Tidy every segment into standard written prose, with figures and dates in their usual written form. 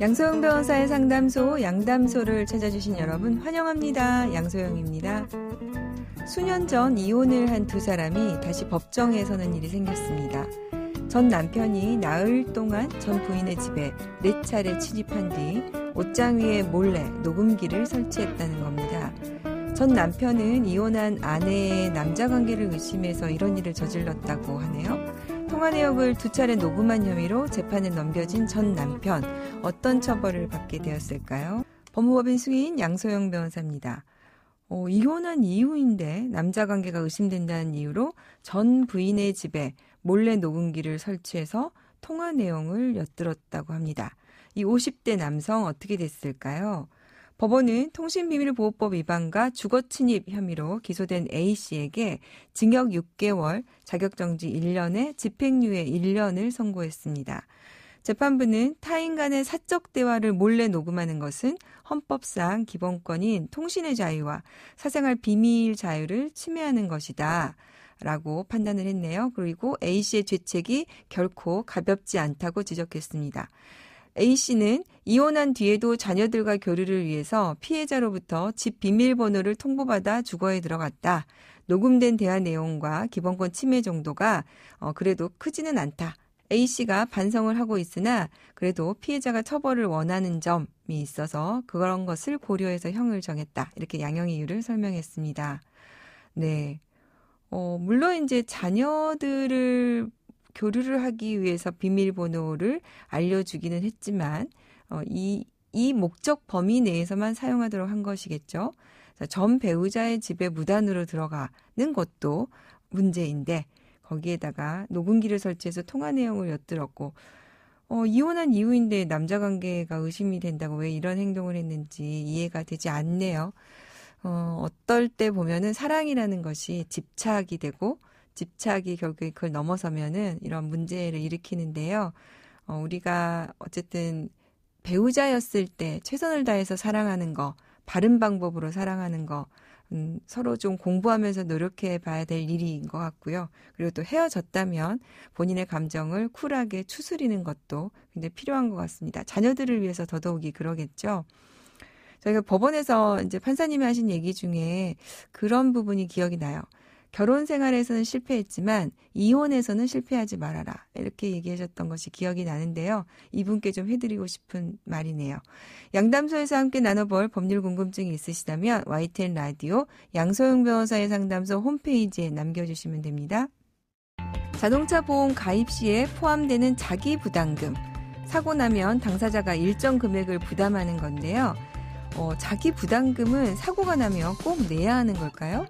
양소영 변호사의 상담소 양담소를 찾아주신 여러분 환영합니다. 양소영입니다. 수년 전 이혼을 한 두 사람이 다시 법정에 서는 일이 생겼습니다. 전 남편이 나흘 동안 전 부인의 집에 4차례 침입한 뒤 옷장 위에 몰래 녹음기를 설치했다는 겁니다. 전 남편은 이혼한 아내의 남자 관계를 의심해서 이런 일을 저질렀다고 하네요. 통화 내역을 2차례 녹음한 혐의로 재판에 넘겨진 전 남편, 어떤 처벌을 받게 되었을까요? 법무법인 승인 양소영 변호사입니다. 이혼한 이후인데 남자 관계가 의심된다는 이유로 전 부인의 집에 몰래 녹음기를 설치해서 통화 내용을 엿들었다고 합니다. 이 50대 남성 어떻게 됐을까요? 법원은 통신비밀보호법 위반과 주거침입 혐의로 기소된 A씨에게 징역 6개월, 자격정지 1년에 집행유예 1년을 선고했습니다. 재판부는 타인 간의 사적 대화를 몰래 녹음하는 것은 헌법상 기본권인 통신의 자유와 사생활 비밀 자유를 침해하는 것이다 라고 판단을 했네요. 그리고 A씨의 죄책이 결코 가볍지 않다고 지적했습니다. A씨는 이혼한 뒤에도 자녀들과 교류를 위해서 피해자로부터 집 비밀번호를 통보받아 주거에 들어갔다. 녹음된 대화 내용과 기본권 침해 정도가 그래도 크지는 않다. A씨가 반성을 하고 있으나 그래도 피해자가 처벌을 원하는 점이 있어서 그런 것을 고려해서 형을 정했다. 이렇게 양형 이유를 설명했습니다. 네. 물론 이제 자녀들을 교류를 하기 위해서 비밀번호를 알려주기는 했지만 이 목적 범위 내에서만 사용하도록 한 것이겠죠. 전 배우자의 집에 무단으로 들어가는 것도 문제인데 거기에다가 녹음기를 설치해서 통화 내용을 엿들었고 이혼한 이후인데 남자 관계가 의심이 된다고 왜 이런 행동을 했는지 이해가 되지 않네요. 어떨 때 보면은 사랑이라는 것이 집착이 되고 집착이 결국에 그걸 넘어서면은 이런 문제를 일으키는데요. 우리가 어쨌든 배우자였을 때 최선을 다해서 사랑하는 거, 바른 방법으로 사랑하는 거, 서로 좀 공부하면서 노력해 봐야 될 일인 것 같고요. 그리고 또 헤어졌다면 본인의 감정을 쿨하게 추스리는 것도 굉장히 필요한 것 같습니다. 자녀들을 위해서 더더욱이 그러겠죠. 저희가 법원에서 이제 판사님이 하신 얘기 중에 그런 부분이 기억이 나요. 결혼 생활에서는 실패했지만 이혼에서는 실패하지 말아라. 이렇게 얘기하셨던 것이 기억이 나는데요. 이분께 좀 해드리고 싶은 말이네요. 양담소에서 함께 나눠볼 법률 궁금증이 있으시다면 YTN 라디오 양소영 변호사의 상담소 홈페이지에 남겨주시면 됩니다. 자동차 보험 가입 시에 포함되는 자기 부담금. 사고 나면 당사자가 일정 금액을 부담하는 건데요. 자기 부담금은 사고가 나면 꼭 내야 하는 걸까요?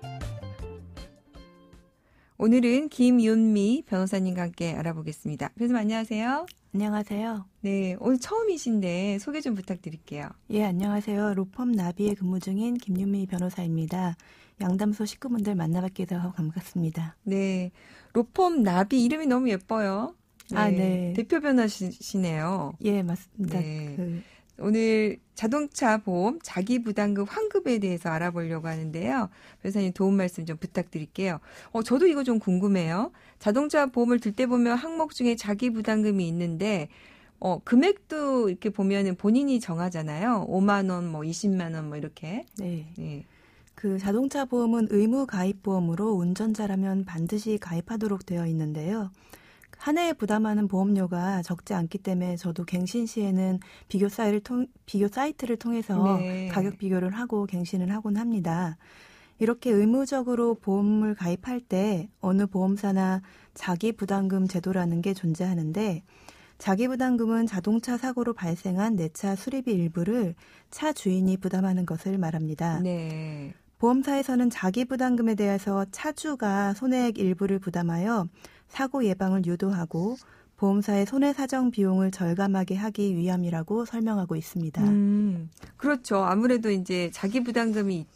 오늘은 김윤미 변호사님과 함께 알아보겠습니다. 변호사님 안녕하세요. 안녕하세요. 네, 오늘 처음이신데 소개 좀 부탁드릴게요. 예, 안녕하세요. 로펌 나비에 근무 중인 김윤미 변호사입니다. 양담소 식구분들 만나뵙게 돼서 반갑습니다. 네, 로펌 나비 이름이 너무 예뻐요. 네, 네. 대표 변호사시네요. 예, 맞습니다. 네. 오늘 자동차 보험 자기부담금 환급에 대해서 알아보려고 하는데요. 변호사님 도움 말씀 좀 부탁드릴게요. 저도 이거 좀 궁금해요. 자동차 보험을 들 때 보면 항목 중에 자기부담금이 있는데 금액도 이렇게 보면은 본인이 정하잖아요. 5만 원, 20만 원 이렇게. 네. 네. 그 자동차 보험은 의무 가입 보험으로 운전자라면 반드시 가입하도록 되어 있는데요. 한 해에 부담하는 보험료가 적지 않기 때문에 저도 갱신 시에는 비교 사이트를 통해서 네. 가격 비교를 하고 갱신을 하곤 합니다. 이렇게 의무적으로 보험을 가입할 때 어느 보험사나 자기부담금 제도라는 게 존재하는데 자기부담금은 자동차 사고로 발생한 내차 수리비 일부를 차 주인이 부담하는 것을 말합니다. 네. 보험사에서는 자기부담금에 대해서 차주가 손해액 일부를 부담하여 사고 예방을 유도하고 보험사의 손해사정 비용을 절감하게 하기 위함이라고 설명하고 있습니다. 그렇죠. 아무래도 이제 자기 부담금이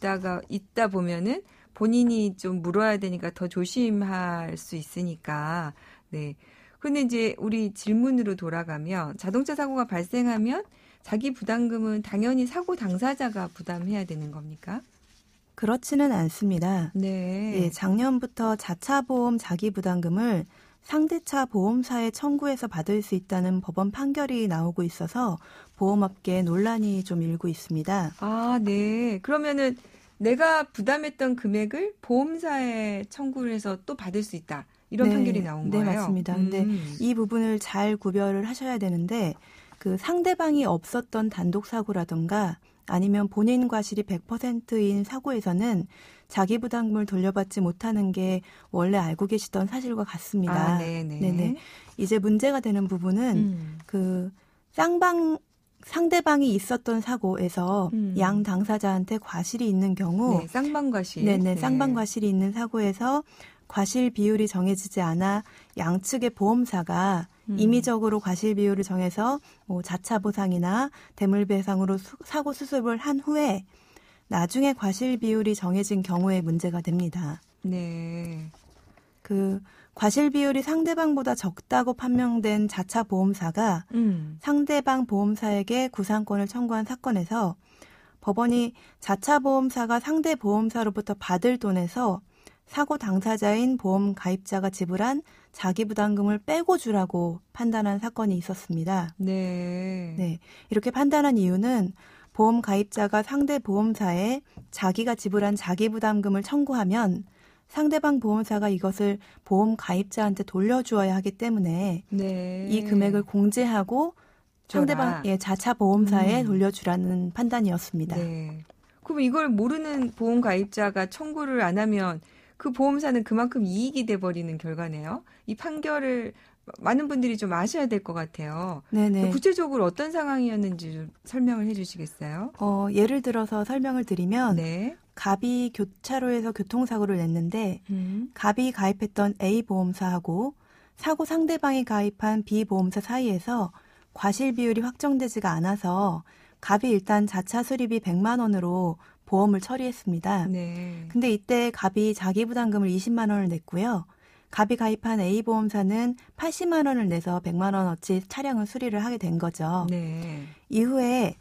있다 보면은 본인이 좀 물어야 되니까 더 조심할 수 있으니까. 네. 근데 이제 우리 질문으로 돌아가면 자동차 사고가 발생하면 자기 부담금은 당연히 사고 당사자가 부담해야 되는 겁니까? 그렇지는 않습니다. 네. 예, 작년부터 자차 보험 자기 부담금을 상대차 보험사에 청구해서 받을 수 있다는 법원 판결이 나오고 있어서 보험업계에 논란이 좀 일고 있습니다. 아, 네. 그러면은 내가 부담했던 금액을 보험사에 청구를 해서 또 받을 수 있다. 이런 판결이 나온 거예요? 네, 맞습니다. 근데 이 부분을 잘 구별을 하셔야 되는데 그 상대방이 없었던 단독 사고라든가 아니면 본인 과실이 100%인 사고에서는 자기 부담금을 돌려받지 못하는 게 원래 알고 계시던 사실과 같습니다. 아, 네네. 이제 문제가 되는 부분은 그 상대방이 있었던 사고에서 양 당사자한테 과실이 있는 경우, 네, 쌍방과실. 네네, 쌍방과실이 있는 사고에서 과실 비율이 정해지지 않아 양측의 보험사가 임의적으로 과실 비율을 정해서 뭐 자차 보상이나 대물 배상으로 사고 수습을 한 후에 나중에 과실 비율이 정해진 경우에 문제가 됩니다. 네. 그 과실 비율이 상대방보다 적다고 판명된 자차 보험사가 상대방 보험사에게 구상권을 청구한 사건에서 법원이 자차 보험사가 상대 보험사로부터 받을 돈에서 사고 당사자인 보험 가입자가 지불한 자기 부담금을 빼고 주라고 판단한 사건이 있었습니다. 네. 네. 이렇게 판단한 이유는 보험 가입자가 상대 보험사에 자기가 지불한 자기 부담금을 청구하면 상대방 보험사가 이것을 보험 가입자한테 돌려주어야 하기 때문에 네. 이 금액을 공제하고 상대방의 자차 보험사에 돌려주라는 판단이었습니다. 네. 그럼 이걸 모르는 보험 가입자가 청구를 안 하면 그 보험사는 그만큼 이익이 돼버리는 결과네요. 이 판결을 많은 분들이 좀 아셔야 될 것 같아요. 네네. 구체적으로 어떤 상황이었는지 좀 설명을 해주시겠어요? 예를 들어서 설명을 드리면 네. 갑이 교차로에서 교통사고를 냈는데 갑이 가입했던 A 보험사하고 사고 상대방이 가입한 B 보험사 사이에서 과실 비율이 확정되지가 않아서 갑이 일단 자차 수리비 100만 원으로 보험을 처리했습니다. 네. 근데 이때 갑이 자기 부담금을 20만 원을 냈고요. 갑이 가입한 A 보험사는 80만 원을 내서 100만 원어치 차량을 수리를 하게 된 거죠. 네. 이후에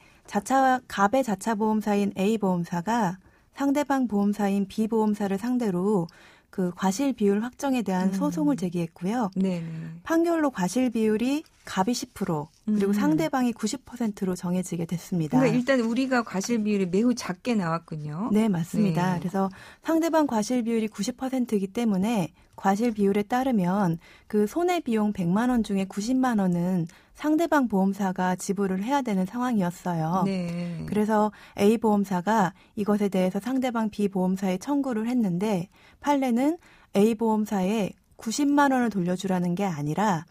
갑의 자차 보험사인 A 보험사가 상대방 보험사인 B 보험사를 상대로 그 과실 비율 확정에 대한 소송을 제기했고요. 네. 판결로 과실 비율이 갑이 10% 그리고 상대방이 90%로 정해지게 됐습니다. 그러니까 일단 우리가 과실 비율이 매우 작게 나왔군요. 네, 맞습니다. 네. 그래서 상대방 과실 비율이 90%이기 때문에 과실 비율에 따르면 그 손해 비용 100만 원 중에 90만 원은 상대방 보험사가 지불을 해야 되는 상황이었어요. 네. 그래서 A 보험사가 이것에 대해서 상대방 B 보험사에 청구를 했는데 판례는 A 보험사에 90만 원을 돌려주라는 게 아니라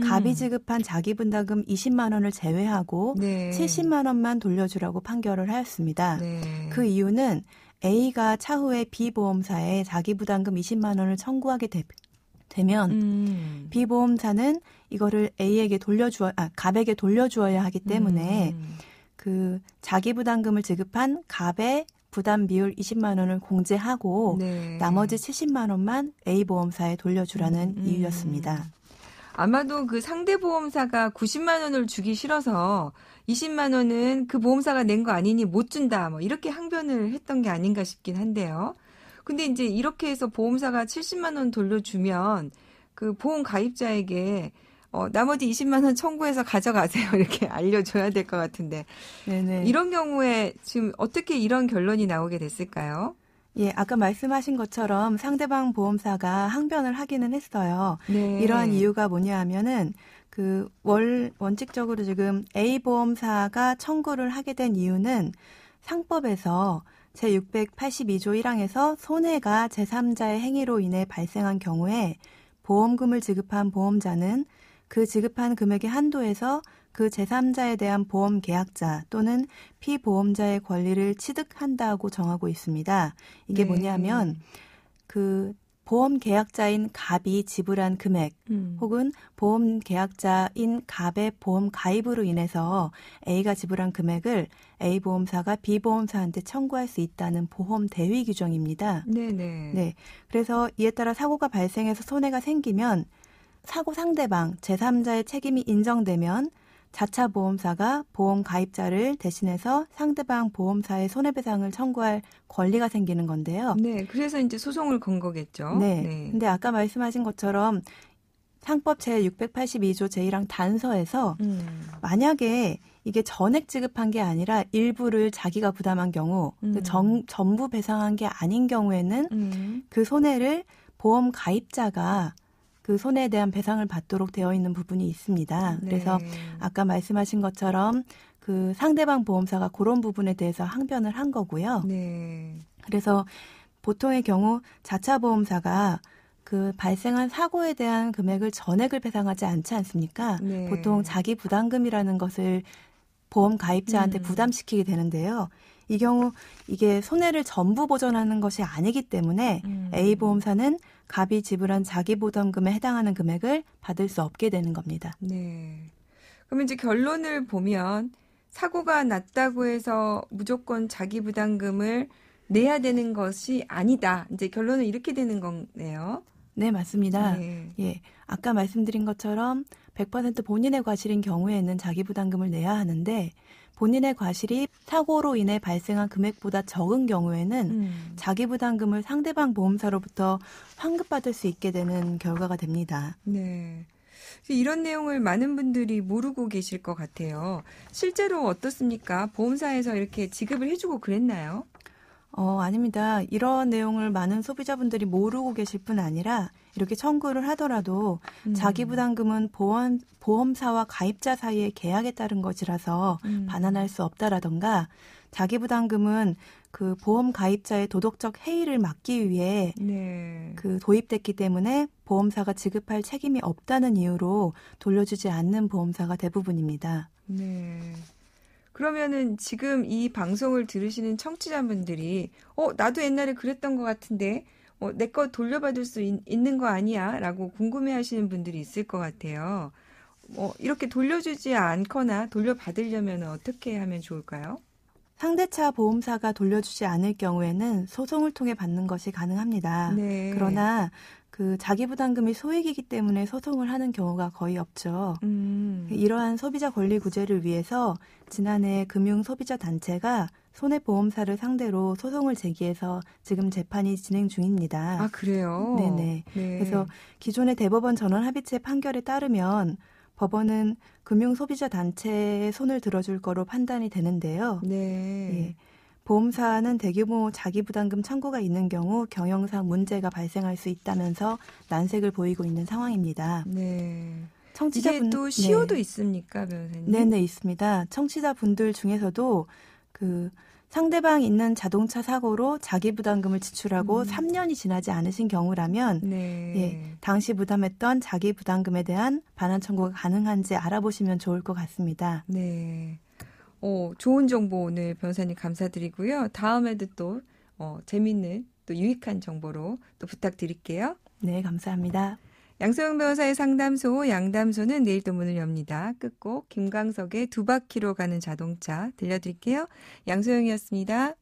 갑이 지급한 자기 분담금 20만 원을 제외하고 네. 70만 원만 돌려주라고 판결을 하였습니다. 네. 그 이유는 A가 차후에 B 보험사에 자기 부담금 20만 원을 청구하게 되면 B 보험사는 이거를 갑에게 돌려주어야 하기 때문에 그 자기 부담금을 지급한 갑의 부담 비율 20만 원을 공제하고 네. 나머지 70만 원만 A 보험사에 돌려주라는 이유였습니다. 아마도 그 상대 보험사가 90만 원을 주기 싫어서 20만 원은 그 보험사가 낸 거 아니니 못 준다. 뭐 이렇게 항변을 했던 게 아닌가 싶긴 한데요. 근데 이제 이렇게 해서 보험사가 70만 원 돌려주면 그 보험 가입자에게 나머지 20만 원 청구해서 가져가세요. 이렇게 알려줘야 될 것 같은데. 네네. 이런 경우에 지금 어떻게 이런 결론이 나오게 됐을까요? 예, 아까 말씀하신 것처럼 상대방 보험사가 항변을 하기는 했어요. 네. 이러한 이유가 뭐냐 하면은 그 원칙적으로 지금 A 보험사가 청구를 하게 된 이유는 상법에서 제682조 1항에서 손해가 제3자의 행위로 인해 발생한 경우에 보험금을 지급한 보험자는 그 지급한 금액의 한도에서 그 제3자에 대한 보험 계약자 또는 피보험자의 권리를 취득한다고 정하고 있습니다. 이게 네. 뭐냐면 그 보험 계약자인 갑이 지불한 금액 혹은 보험 계약자인 갑의 보험 가입으로 인해서 A가 지불한 금액을 A 보험사가 B 보험사한테 청구할 수 있다는 보험 대위 규정입니다. 네네. 네. 그래서 이에 따라 사고가 발생해서 손해가 생기면 사고 상대방 제3자의 책임이 인정되면 자차 보험사가 보험 가입자를 대신해서 상대방 보험사의 손해배상을 청구할 권리가 생기는 건데요. 네, 그래서 이제 소송을 건 거겠죠. 네. 네. 근데 아까 말씀하신 것처럼 상법 제682조 제1항 단서에서 만약에 이게 전액 지급한 게 아니라 일부를 자기가 부담한 경우 전부 배상한 게 아닌 경우에는 그 손해를 보험 가입자가 그 손해에 대한 배상을 받도록 되어 있는 부분이 있습니다. 네. 그래서 아까 말씀하신 것처럼 그 상대방 보험사가 그런 부분에 대해서 항변을 한 거고요. 네. 그래서 보통의 경우 자차 보험사가 그 발생한 사고에 대한 금액을 전액을 배상하지 않지 않습니까? 네. 보통 자기 부담금이라는 것을 보험 가입자한테 부담시키게 되는데요. 이 경우 이게 손해를 전부 보전하는 것이 아니기 때문에 A 보험사는 갑이 지불한 자기 부담금에 해당하는 금액을 받을 수 없게 되는 겁니다. 네. 그럼 이제 결론을 보면 사고가 났다고 해서 무조건 자기 부담금을 내야 되는 것이 아니다. 이제 결론은 이렇게 되는 거네요. 네, 맞습니다. 네. 예, 아까 말씀드린 것처럼 100% 본인의 과실인 경우에는 자기 부담금을 내야 하는데 본인의 과실이 사고로 인해 발생한 금액보다 적은 경우에는 자기 부담금을 상대방 보험사로부터 환급받을 수 있게 되는 결과가 됩니다. 네. 이런 내용을 많은 분들이 모르고 계실 것 같아요. 실제로 어떻습니까? 보험사에서 이렇게 지급을 해주고 그랬나요? 아닙니다. 이런 내용을 많은 소비자분들이 모르고 계실 뿐 아니라 이렇게 청구를 하더라도 자기 부담금은 보험사와 가입자 사이의 계약에 따른 것이라서 반환할 수 없다라던가 자기 부담금은 그 보험 가입자의 도덕적 해이를 막기 위해 네. 그 도입됐기 때문에 보험사가 지급할 책임이 없다는 이유로 돌려주지 않는 보험사가 대부분입니다. 네. 그러면은 지금 이 방송을 들으시는 청취자분들이 나도 옛날에 그랬던 것 같은데 내 거 돌려받을 수 있는 거 아니야? 라고 궁금해하시는 분들이 있을 것 같아요. 이렇게 돌려주지 않거나 돌려받으려면 어떻게 하면 좋을까요? 상대차 보험사가 돌려주지 않을 경우에는 소송을 통해 받는 것이 가능합니다. 네. 그러나 그 자기 부담금이 소액이기 때문에 소송을 하는 경우가 거의 없죠. 이러한 소비자 권리 구제를 위해서 지난해 금융소비자단체가 손해보험사를 상대로 소송을 제기해서 지금 재판이 진행 중입니다. 아, 그래요? 네네. 네. 그래서 기존의 대법원 전원합의체 판결에 따르면 법원은 금융소비자단체의 손을 들어줄 거로 판단이 되는데요. 네. 예. 보험사는 대규모 자기 부담금 청구가 있는 경우 경영상 문제가 발생할 수 있다면서 난색을 보이고 있는 상황입니다. 네. 청취자분, 이게 또 시효도 네. 있습니까, 변호사님? 네네, 있습니다. 청취자분들 중에서도 그 상대방 있는 자동차 사고로 자기 부담금을 지출하고 3년이 지나지 않으신 경우라면 네. 예, 당시 부담했던 자기 부담금에 대한 반환 청구가 가능한지 알아보시면 좋을 것 같습니다. 네. 좋은 정보 오늘 변호사님 감사드리고요. 다음에도 또 재밌는 또 유익한 정보로 또 부탁드릴게요. 네, 감사합니다. 양소영 변호사의 상담소 양담소는 내일 또 문을 엽니다. 끝곡 김광석의 두 바퀴로 가는 자동차 들려드릴게요. 양소영이었습니다.